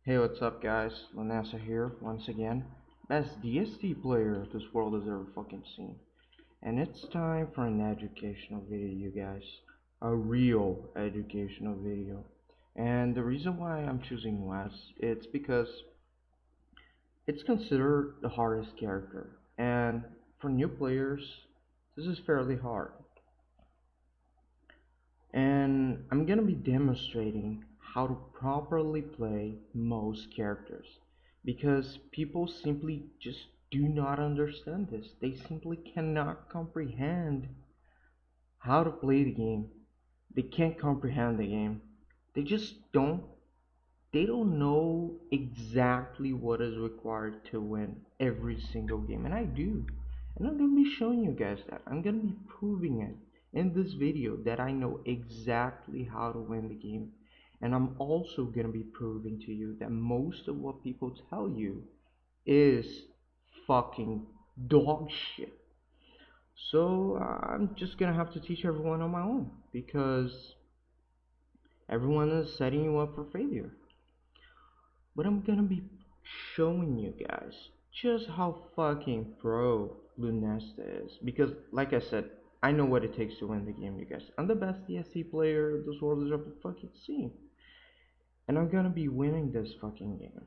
Hey, what's up, guys? Lunesta here, once again. Best DST player this world has ever fucking seen. And it's time for an educational video, you guys. A real educational video. And the reason why I'm choosing Wes, it's because it's considered the hardest character. And for new players, this is fairly hard. And I'm gonna be demonstrating how to properly play most characters because people simply just do not understand this. They simply cannot comprehend how to play the game. They can't comprehend the game. They just don't know exactly what is required to win every single game, and I do. And I'm gonna be showing you guys that. I'm gonna be proving it in this video that I know exactly how to win the game. And I'm also gonna be proving to you that most of what people tell you is fucking dog shit. So I'm just gonna have to teach everyone on my own because everyone is setting you up for failure. But I'm gonna be showing you guys just how fucking pro Lunesta is. Because, like I said, I know what it takes to win the game, you guys. I'm the best DSC player this world has ever fucking seen. And I'm gonna be winning this fucking game.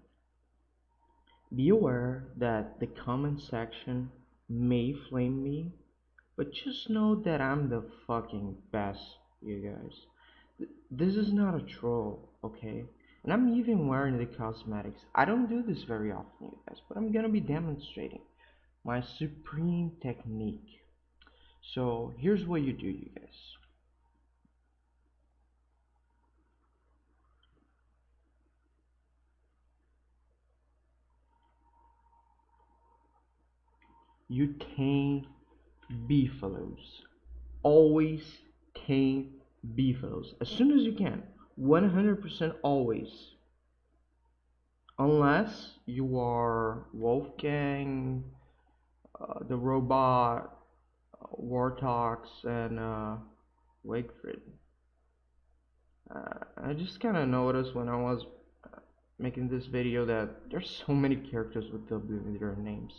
Be aware that the comment section may flame me, but just know that I'm the fucking best, you guys. This is not a troll, okay? And I'm even wearing the cosmetics. I don't do this very often, you guys, but I'm gonna be demonstrating my supreme technique. So here's what you do, you guys. You tame beefaloes. Always tame beefaloes as soon as you can. 100% always. Unless you are Wolfgang, the robot, Wartox, and Wakeford. I just kind of noticed when I was making this video that there's so many characters with W in their names.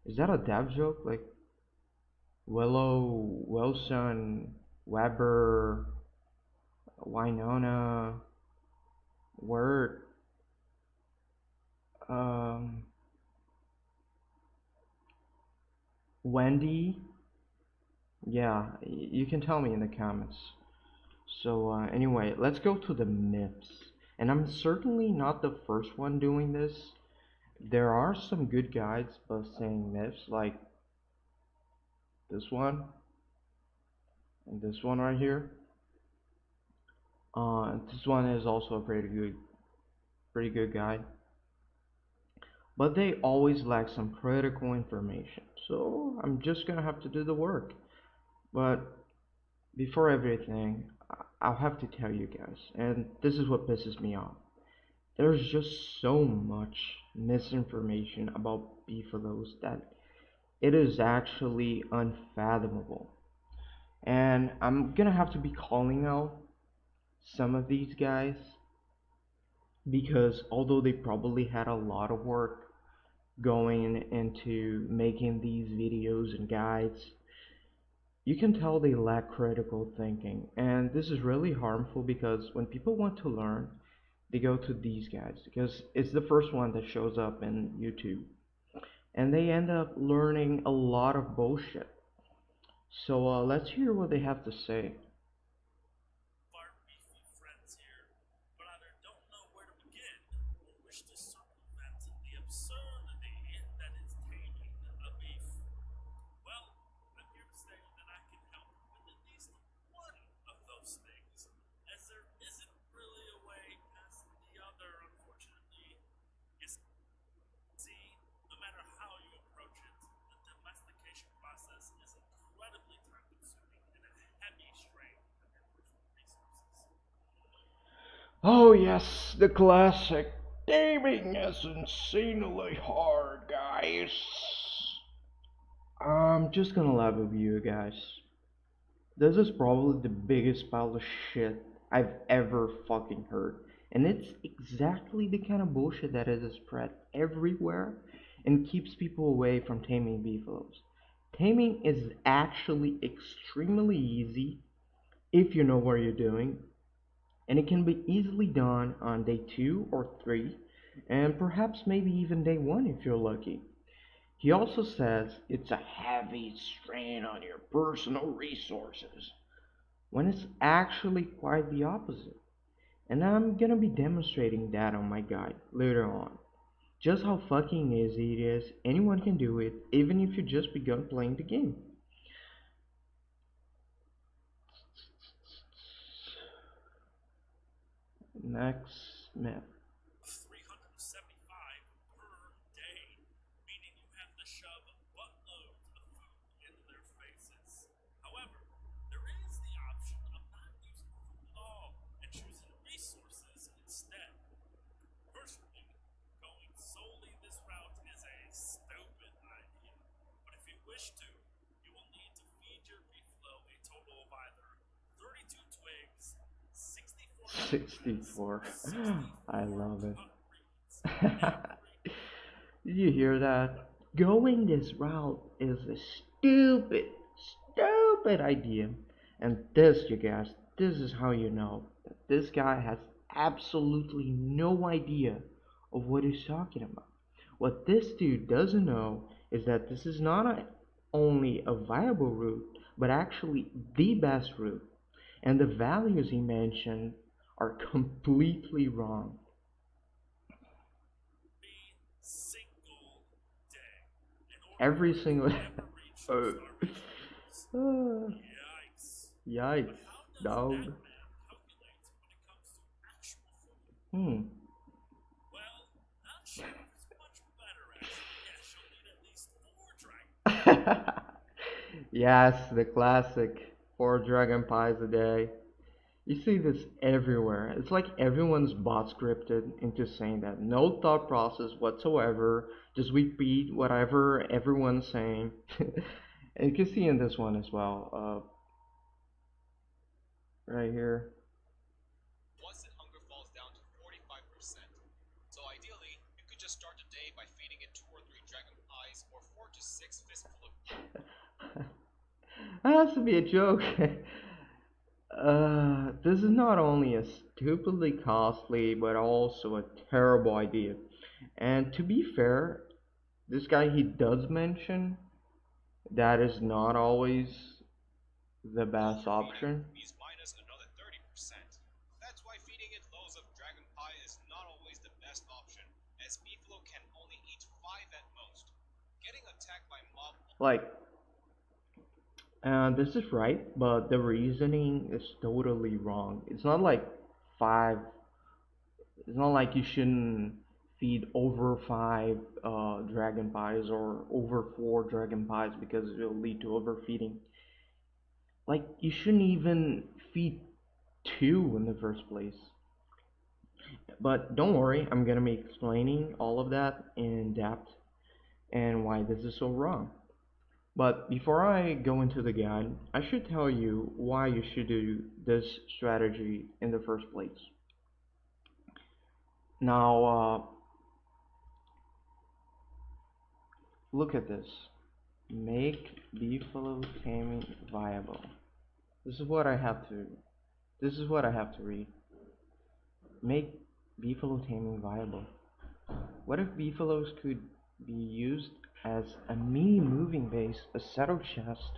Is that a dab joke? Like Willow, Wilson, Weber, Winona, Word, um, Wendy? Yeah, you can tell me in the comments. So anyway, let's go to the myths. And I'm certainly not the first one doing this. There are some good guides saying myths, like this one and this one right here. This one is also a pretty good guide. But they always lack some critical information. So I'm just gonna have to do the work. But before everything, I'll have to tell you guys, and this is what pisses me off. There's just so much misinformation about beefaloes that it is actually unfathomable. And I'm gonna have to be calling out some of these guys because although they probably had a lot of work going into making these videos and guides, you can tell they lack critical thinking. And this is really harmful because when people want to learn, they go to these guys because it's the first one that shows up in YouTube. And they end up learning a lot of bullshit. So let's hear what they have to say. Oh yes, the classic. Gaming is insanely hard, guys. I'm just gonna laugh with you guys. This is probably the biggest pile of shit I've ever fucking heard. And it's exactly the kind of bullshit that is spread everywhere and keeps people away from taming beefaloes. Taming is actually extremely easy if you know what you're doing, and it can be easily done on day 2 or 3, and perhaps maybe even day 1 if you're lucky. He also says it's a heavy strain on your personal resources, when it's actually quite the opposite. And I'm gonna be demonstrating that on my guide later on. Just how fucking easy it is, anyone can do it, even if you just begun playing the game. Next myth. Twigs, 64. I love it. Did you hear that? Going this route is a stupid, stupid idea. And this, you guys, this is how you know that this guy has absolutely no idea of what he's talking about. What this dude doesn't know is that this is not only a viable route, but actually the best route. And the values he mentioned are completely wrong. Every single. Oh. Ah, yikes, dog. Hmm. Yes, the classic 4 dragon pies a day. You see this everywhere. It's like everyone's bot scripted into saying that no thought process whatsoever, just repeat whatever everyone's saying. And you can see in this one as well, right here. That has to be a joke. This is not only a stupidly costly, but also a terrible idea. And to be fair, this guy he does mention that is not always the best option. Like, this is right, but the reasoning is totally wrong. It's not like 5, it's not like you shouldn't feed over 5 dragon pies or over 4 dragon pies because it will lead to overfeeding. Like, you shouldn't even feed 2 in the first place. But don't worry, I'm gonna be explaining all of that in depth and why this is so wrong. But before I go into the guide, I should tell you why you should do this strategy in the first place. Now, look at this. Make beefalo taming viable. This is what I have to. This is what I have to read. Make beefalo taming viable. What if beefalos could be used as a mini moving base, a settle chest,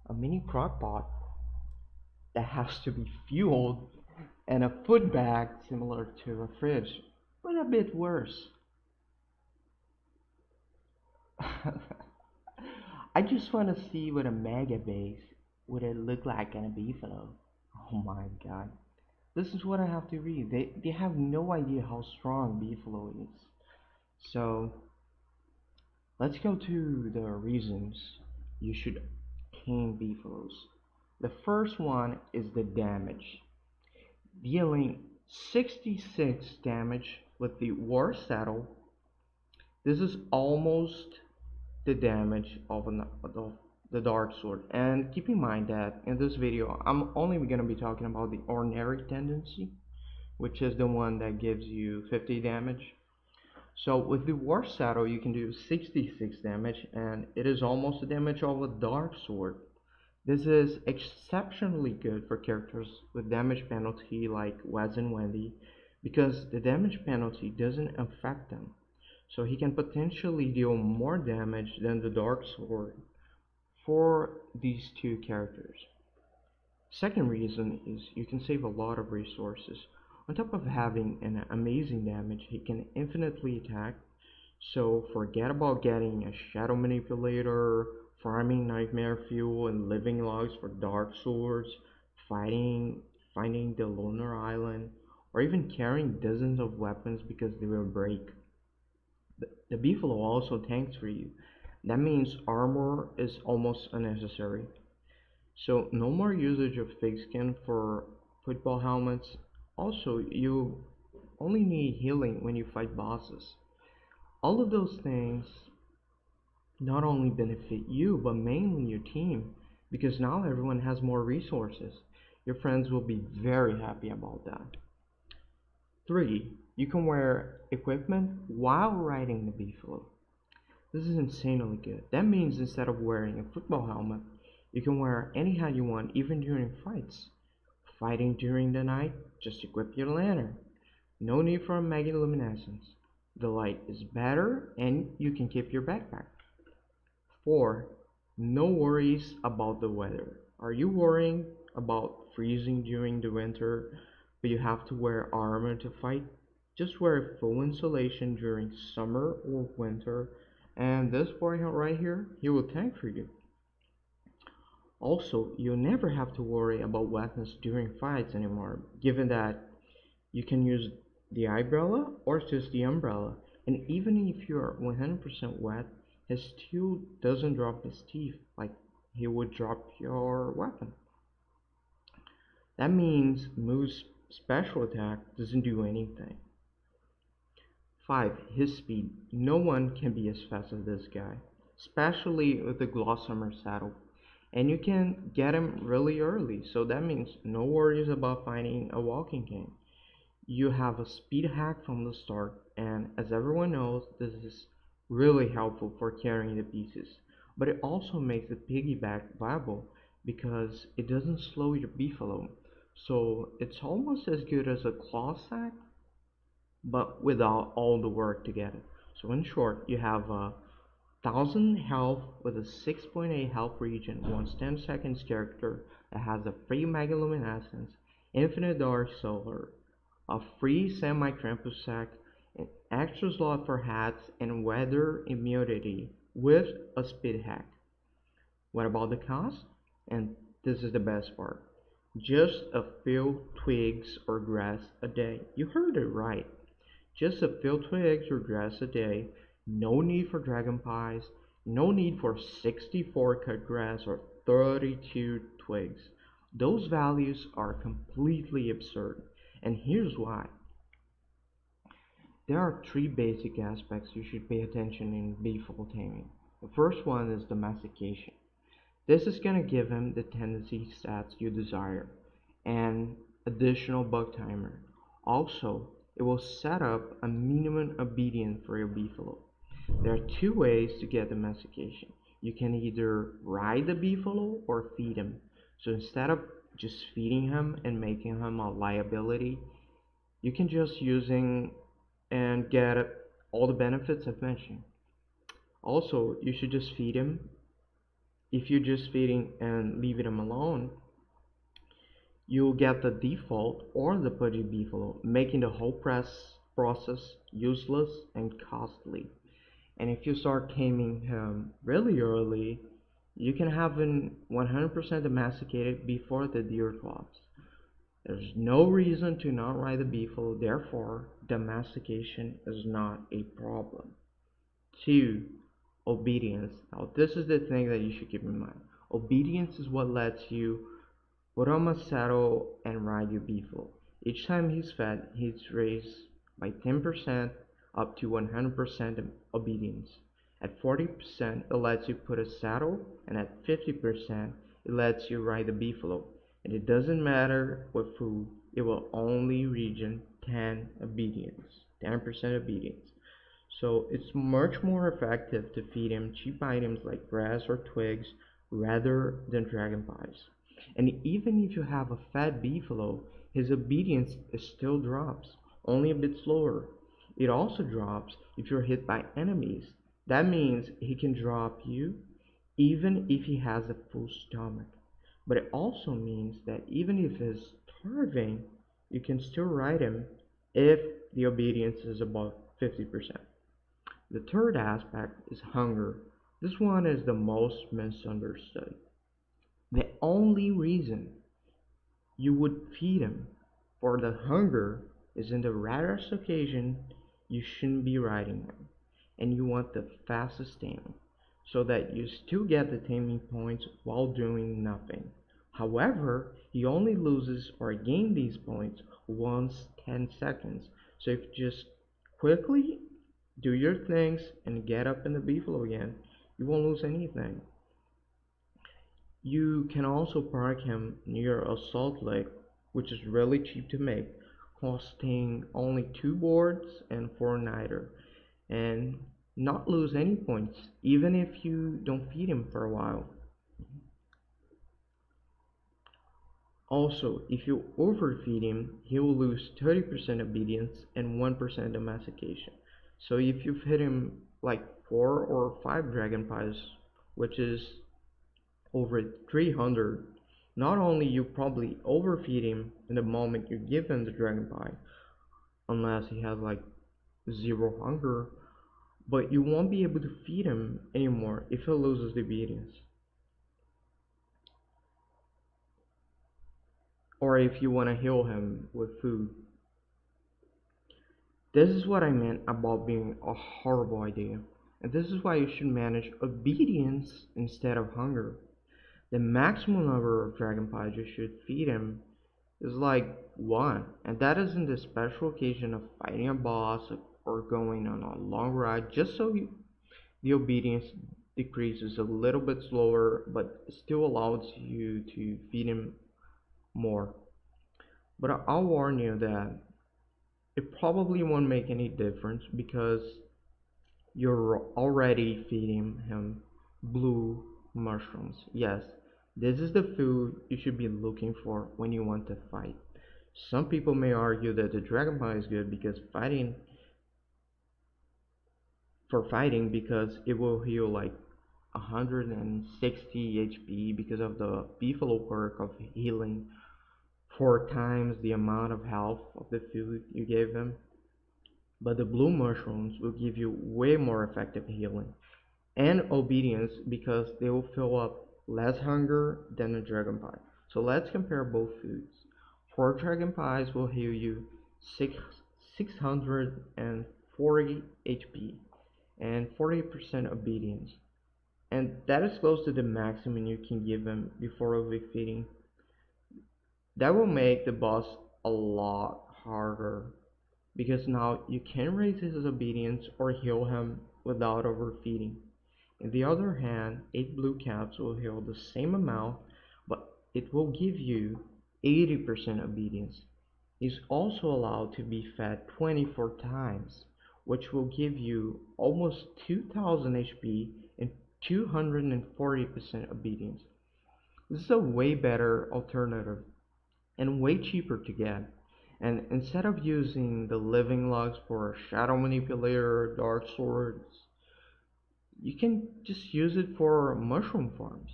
a mini crockpot that has to be fueled, and a food bag similar to a fridge, but a bit worse? I just want to see what a mega base would it look like in a beefalo. Oh my god. This is what I have to read. They have no idea how strong beefalo is. So let's go to the reasons you should tame beefaloes. The first one is the damage. Dealing 66 damage with the war saddle. This is almost the damage of the dark sword. And keep in mind that in this video I'm only going to be talking about the ordinary tendency, which is the one that gives you 50 damage. So with the War Saddle, you can do 66 damage, and it is almost the damage of a Dark Sword. This is exceptionally good for characters with damage penalty like Wes and Wendy, because the damage penalty doesn't affect them. So he can potentially deal more damage than the Dark Sword for these two characters. Second reason is you can save a lot of resources. On top of having an amazing damage, he can infinitely attack, so forget about getting a Shadow Manipulator, farming Nightmare Fuel and Living Logs for Dark Swords, fighting, finding the Lunar Island, or even carrying dozens of weapons because they will break. The Beefalo also tanks for you. That means armor is almost unnecessary. So no more usage of fake skin for football helmets. Also, you only need healing when you fight bosses. All of those things not only benefit you, but mainly your team, because now everyone has more resources. Your friends will be very happy about that. 3. You can wear equipment while riding the Beefalo. This is insanely good. That means instead of wearing a football helmet, you can wear any hat you want, even during fights. Fighting during the night, just equip your lantern. No need for a luminescence. The light is better and you can keep your backpack. 4. No worries about the weather. Are you worrying about freezing during the winter, but you have to wear armor to fight? Just wear full insulation during summer or winter, and this boy right here, he will tank for you. Also, you'll never have to worry about wetness during fights anymore, given that you can use the umbrella or just the umbrella, and even if you're 100% wet, he still doesn't drop his teeth like he would drop your weapon. That means Moo's special attack doesn't do anything. 5. His speed. No one can be as fast as this guy, especially with the Glossamer saddle. And you can get him really early, so that means no worries about finding a walking cane. You have a speed hack from the start, and as everyone knows, this is really helpful for carrying the pieces. But it also makes the piggyback viable because it doesn't slow your beefalo. So it's almost as good as a claw sack, but without all the work to get it. So in short, you have a 1000 health with a 6.8 health regen, once 10 seconds character that has a free Luminescence, infinite dark solar, a free semi Krampus sack, an extra slot for hats, and weather immunity with a speed hack. What about the cost? And this is the best part. Just a few twigs or grass a day. You heard it right. Just a few twigs or grass a day. No need for dragon pies. No need for 64 cut grass or 32 twigs. Those values are completely absurd. And here's why. There are three basic aspects you should pay attention in beefalo taming. The first one is domestication. This is going to give him the tendency stats you desire and additional bug timer. Also, it will set up a minimum obedience for your beefalo. There are two ways to get domestication. You can either ride the beefalo or feed him. So instead of just feeding him and making him a liability, you can just using and get all the benefits I've mentioned. Also, you should just feed him. If you're just feeding and leaving him alone, you'll get the default or the pudgy beefalo, making the whole process useless and costly. And if you start taming him really early, you can have him 100% domesticated before the deer clops. There's no reason to not ride the beefalo, therefore domestication is not a problem. 2. Obedience. Now this is the thing that you should keep in mind. Obedience is what lets you put on a saddle and ride your beefalo. Each time he's fed, he's raised by 10% up to 100% obedience. At 40%, it lets you put a saddle, and at 50%, it lets you ride the beefalo. And it doesn't matter what food, it will only regen 10 obedience, 10% obedience. So it's much more effective to feed him cheap items like grass or twigs rather than dragon pies. And even if you have a fat beefalo, his obedience still drops, only a bit slower. It also drops if you're hit by enemies. That means he can drop you even if he has a full stomach. But it also means that even if he's starving, you can still ride him if the obedience is above 50%. The third aspect is hunger. This one is the most misunderstood. The only reason you would feed him for the hunger is in the rarest occasion you shouldn't be riding him, and you want the fastest taming, so that you still get the taming points while doing nothing. However, he only loses or gains these points once 10 seconds, so if you just quickly do your things and get up in the beefalo again, you won't lose anything. You can also park him near a salt lick, which is really cheap to make, costing only 2 boards and 4 niter, and not lose any points, even if you don't feed him for a while. Also, if you overfeed him, he will lose 30% obedience and 1% domestication. So if you feed him like 4 or 5 dragon pies, which is over 300, not only you probably overfeed him in the moment you give him the dragon pie, unless he has like zero hunger, but you won't be able to feed him anymore if he loses the obedience. Or if you want to heal him with food. This is what I meant about being a horrible idea. And this is why you should manage obedience instead of hunger. The maximum number of dragon pies you should feed him is like one, and that is in the special occasion of fighting a boss or going on a long ride, just so the obedience decreases a little bit slower, but still allows you to feed him more. But I'll warn you that it probably won't make any difference because you're already feeding him blue mushrooms. Yes, this is the food you should be looking for when you want to fight. Some people may argue that the dragon pie is good because fighting because it will heal like 160 HP because of the beefalo perk of healing 4 times the amount of health of the food you gave them. But the blue mushrooms will give you way more effective healing and obedience because they will fill up less hunger than a dragon pie. So let's compare both foods. 4 dragon pies will heal you 640 HP and 40% obedience. And that is close to the maximum you can give them before overfeeding. That will make the boss a lot harder because now you can raise his obedience or heal him without overfeeding. On the other hand, 8 blue caps will heal the same amount, but it will give you 80% obedience. He's also allowed to be fed 24 times, which will give you almost 2000 HP and 240% obedience. This is a way better alternative and way cheaper to get. And instead of using the living logs for shadow manipulator, dark swords, you can just use it for mushroom farms.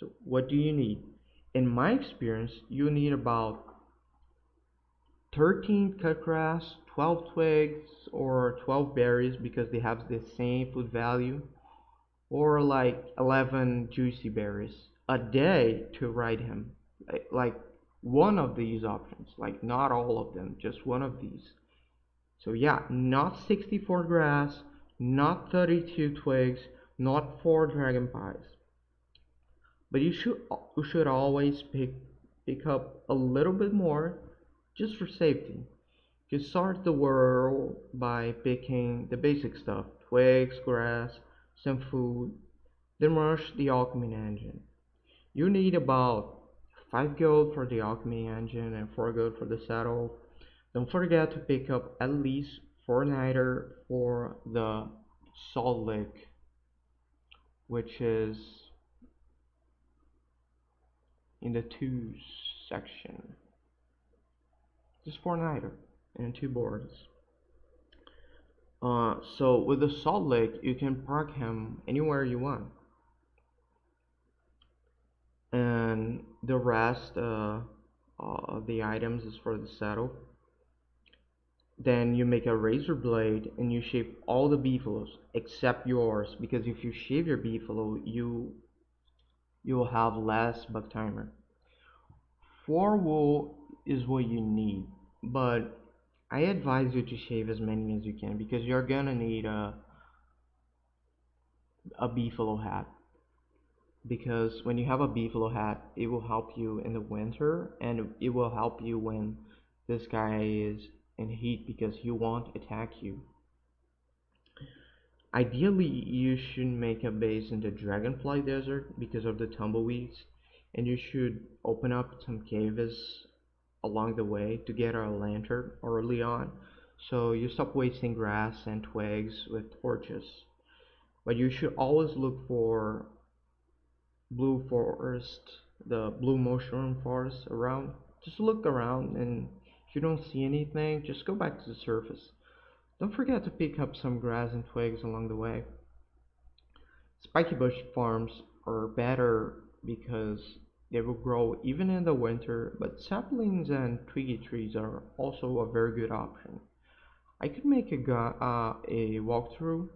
So what do you need? In my experience, you need about 13 cut grass, 12 twigs, or 12 berries because they have the same food value, or like 11 juicy berries a day to ride him. Like one of these options, like not all of them, just one of these. So yeah, not 64 grass, not 32 twigs, not 4 dragon pies. But you should always pick up a little bit more just for safety. You start the whirl by picking the basic stuff, twigs, grass, some food, then rush the alchemy engine. You need about 5 gold for the alchemy engine and 4 gold for the saddle. Don't forget to pick up at least 4 niter for the salt lick, which is in the 2 section. Just 4 niter and 2 boards. So with the salt lick, you can park him anywhere you want, and the rest of the items is for the saddle. Then you make a razor blade and you shave all the beefaloes except yours, because if you shave your beefalo, you will have less buck timer. 4 wool is what you need, but I advise you to shave as many as you can because you're gonna need a beefalo hat. Because when you have a beefalo hat, it will help you in the winter and it will help you when this guy is in heat because he won't attack you. Ideally, you should make a base in the Dragonfly Desert because of the tumbleweeds, and you should open up some caves along the way to get a lantern early on, so you stop wasting grass and twigs with torches. But you should always look for blue forest, the blue mushroom forest around. Just look around, and if you don't see anything, just go back to the surface. Don't forget to pick up some grass and twigs along the way. Spiky bush farms are better because they will grow even in the winter, but saplings and twiggy trees are also a very good option. I could make a walkthrough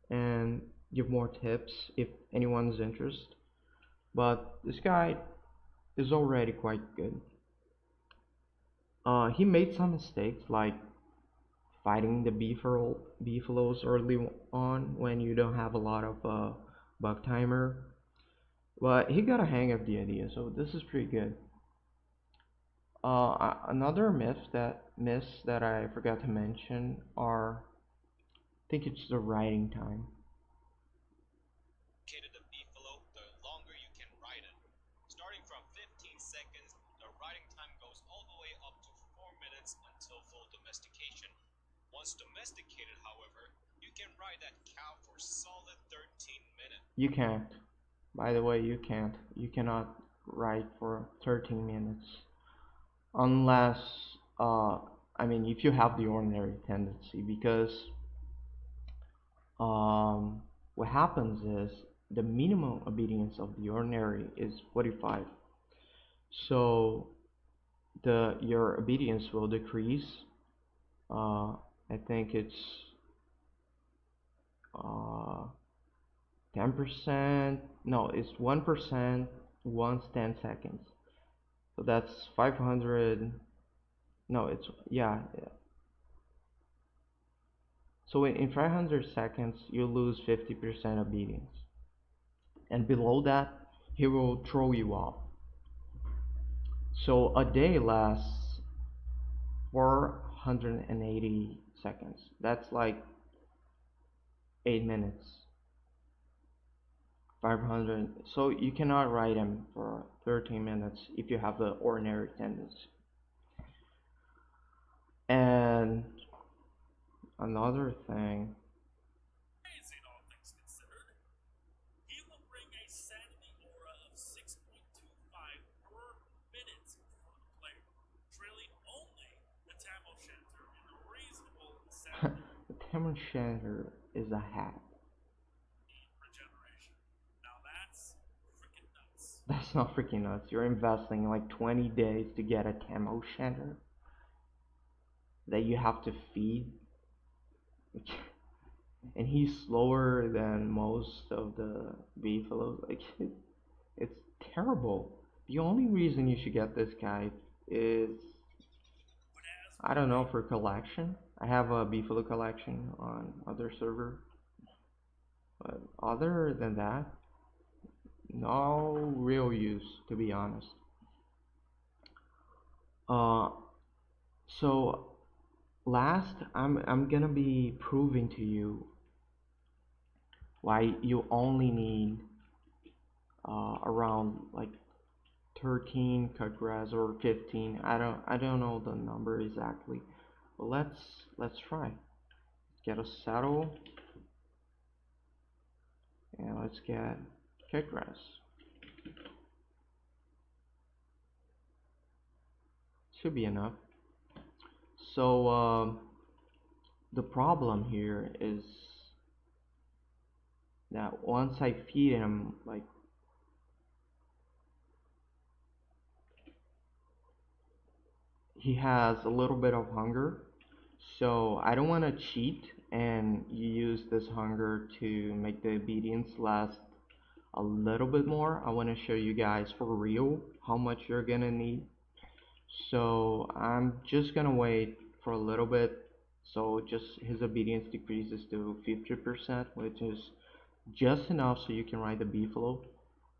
and give more tips if anyone's interested, but this guy is already quite good. He made some mistakes like fighting the beefaloes early on when you don't have a lot of buck timer, but he got a hang of the idea, so this is pretty good. Another myths that I forgot to mention are, I think it's the writing time. You can't. By the way, you can't. You cannot write for 13 minutes unless, uh, I mean, if you have the ordinary tendency, because um, what happens is the minimum obedience of the ordinary is 45. So the your obedience will decrease. I think it's uh, 10%. No, it's 1% once 10 seconds. So that's 500. No, it's yeah. So in 500 seconds, you lose 50% obedience, and below that, he will throw you off. So a day lasts 480 seconds. That's like 8 minutes. 500. So you cannot ride him for 13 minutes if you have the ordinary tendency. And another thing, the Tamron Shanter is a hat. That's not freaking nuts. You're investing like 20 days to get a Camo Shanter that you have to feed. And he's slower than most of the beefaloes. Like, it's terrible. The only reason you should get this guy is, I don't know, for collection. I have a beefalo collection on other server, but other than that, no real use, to be honest. Uh, so last, I'm gonna be proving to you why you only need around like 13 cut grass or 15. I don't know the number exactly, But let's try. Get a saddle, and let's get cut grass. Should be enough. So the problem here is that once I feed him, like, he has a little bit of hunger, so I don't want to cheat and use this hunger to make the obedience last a little bit more. I want to show you guys for real how much you're gonna need. So I'm just gonna wait for a little bit, so just his obedience decreases to 50%, which is just enough so you can ride the beefalo.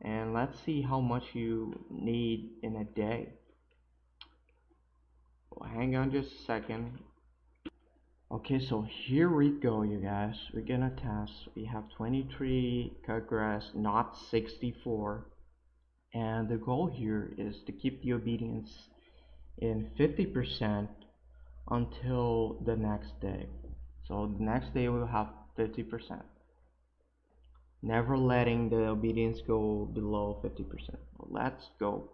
And let's see how much you need in a day. Well, hang on just a second. Okay, so here we go, you guys. We're gonna test. We have 23 cut grass, not 64. And the goal here is to keep the obedience in 50% until the next day. So the next day we'll have 50%. Never letting the obedience go below 50%. Let's go.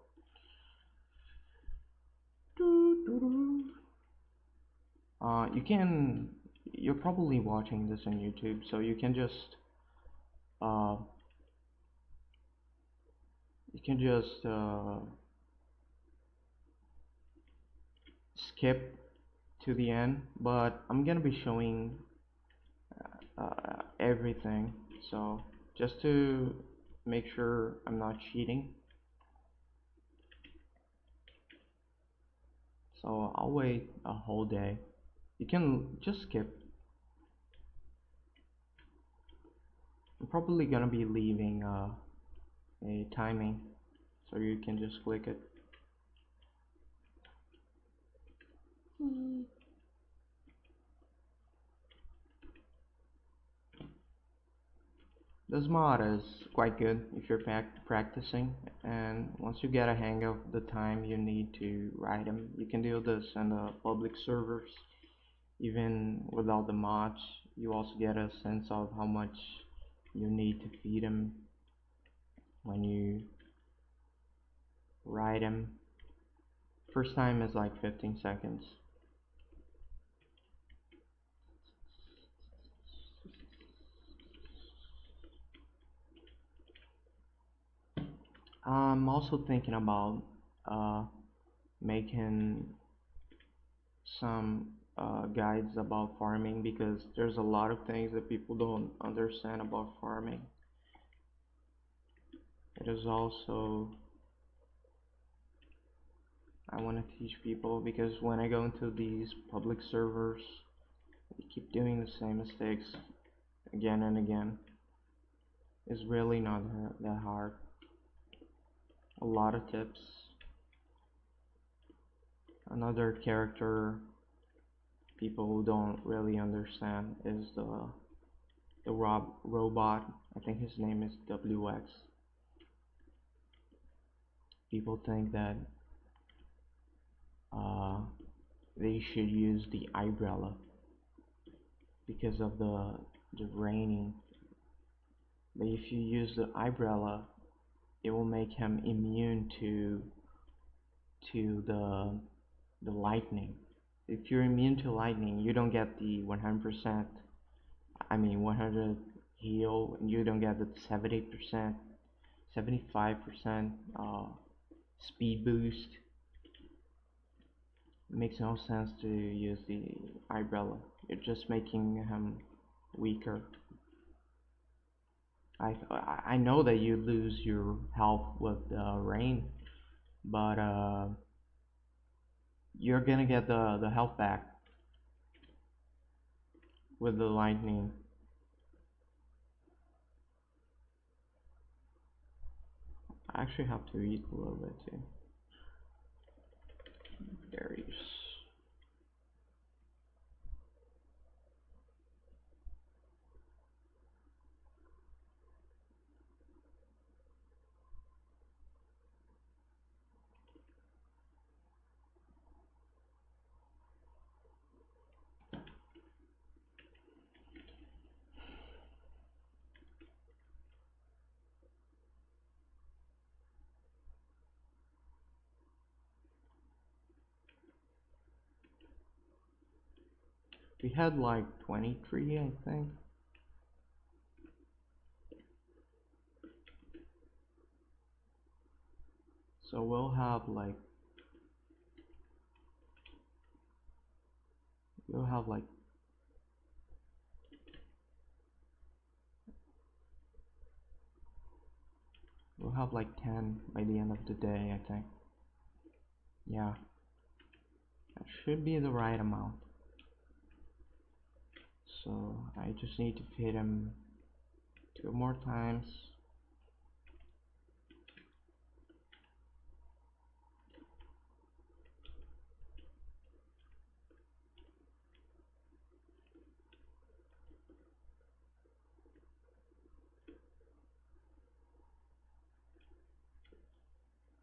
You're probably watching this on YouTube, so you can just uh, skip to the end, but I'm gonna be showing everything, so just to make sure I'm not cheating. So I'll wait a whole day. You can just skip. I'm probably gonna be leaving a timing, so you can just click it. This mod is quite good if you're practicing, and once you get a hang of the time you need to write them, you can do this in the public servers. Even without the mods, you also get a sense of how much you need to feed them when you write them. First time is like 15 seconds. I'm also thinking about making some guides about farming, because there's a lot of things that people don't understand about farming. It is also, I want to teach people, because when I go into these public servers, they keep doing the same mistakes again and again. It's really not that hard. A lot of tips. Another character people don't really understand is the robot. I think his name is WX. People think that they should use the umbrella because of the raining. But if you use the umbrella, it will make him immune to the lightning. If you're immune to lightning, you don't get the 100%. I mean 100 heal, and you don't get the 70%, 75% speed boost. It makes no sense to use the umbrella. You're just making him weaker. I know that you lose your health with rain, but you're gonna get the health back with the lightning. I actually have to eat a little bit too. Berries. We had like 23, I think. So we'll have like we'll have like 10 by the end of the day, I think. Yeah, that should be the right amount. So I just need to feed him 2 more times.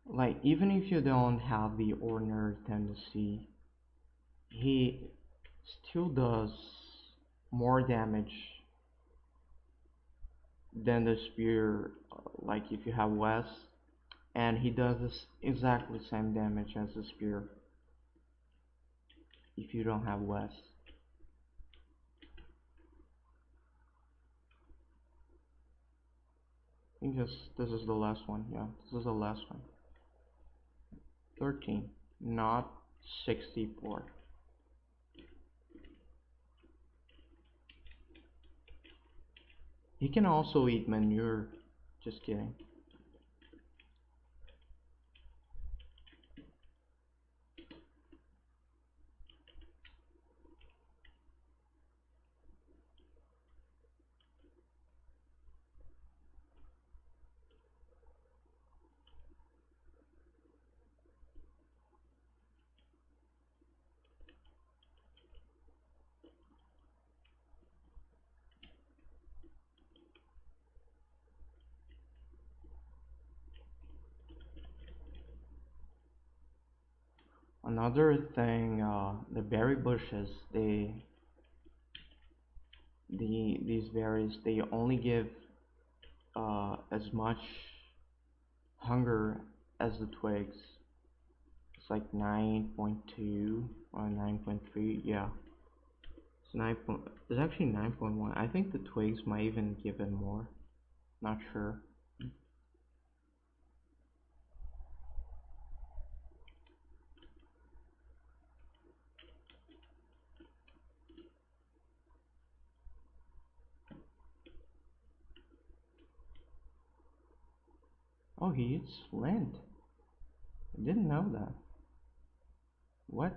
Like, even if you don't have the ordinary tendency, he still does more damage than the spear, like if you have West, and he does this exactly same damage as the spear if you don't have West. I think this is the last one. Yeah, this is the last one. 13, not 64. He can also eat manure. Just kidding. Another thing, the berry bushes, these berries, they only give as much hunger as the twigs. It's like 9.2 or 9.3. Yeah, it's 9. It's actually 9.1. I think the twigs might even give it more. Not sure. Oh, he eats flint. I didn't know that. What?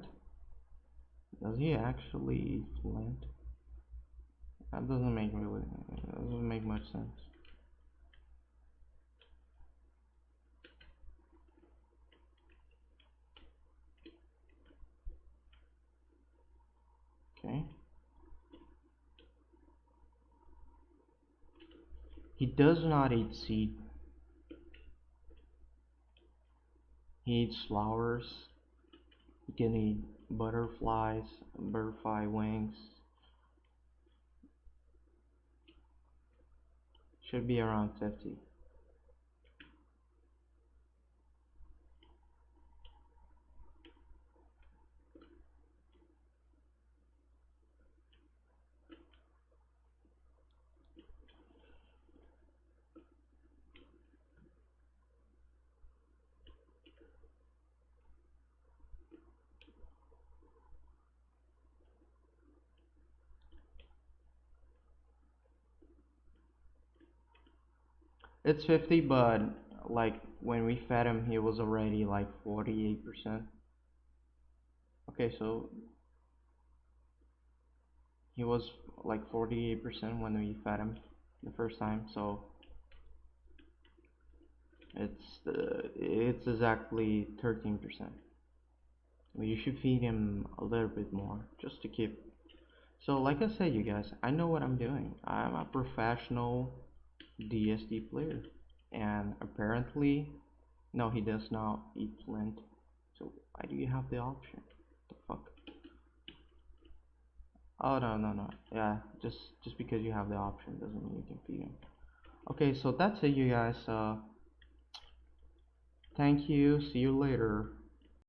Does he actually eat flint? That doesn't make much sense. Okay. He does not eat seed. He eats flowers. He can eat butterflies, butterfly wings. Should be around 50. It's 50, but like when we fed him, he was already like 48%. Okay, so he was like 48% when we fed him the first time, so it's exactly 13%. Well, you should feed him a little bit more just to keep. So like I said, you guys, I know what I'm doing. I'm a professional DSD player, and apparently, no, he does not eat flint. So why do you have the option? The fuck? Oh, no, no, no. Yeah, just because you have the option doesn't mean you can feed him. Okay, so that's it, you guys. Thank you. See you later.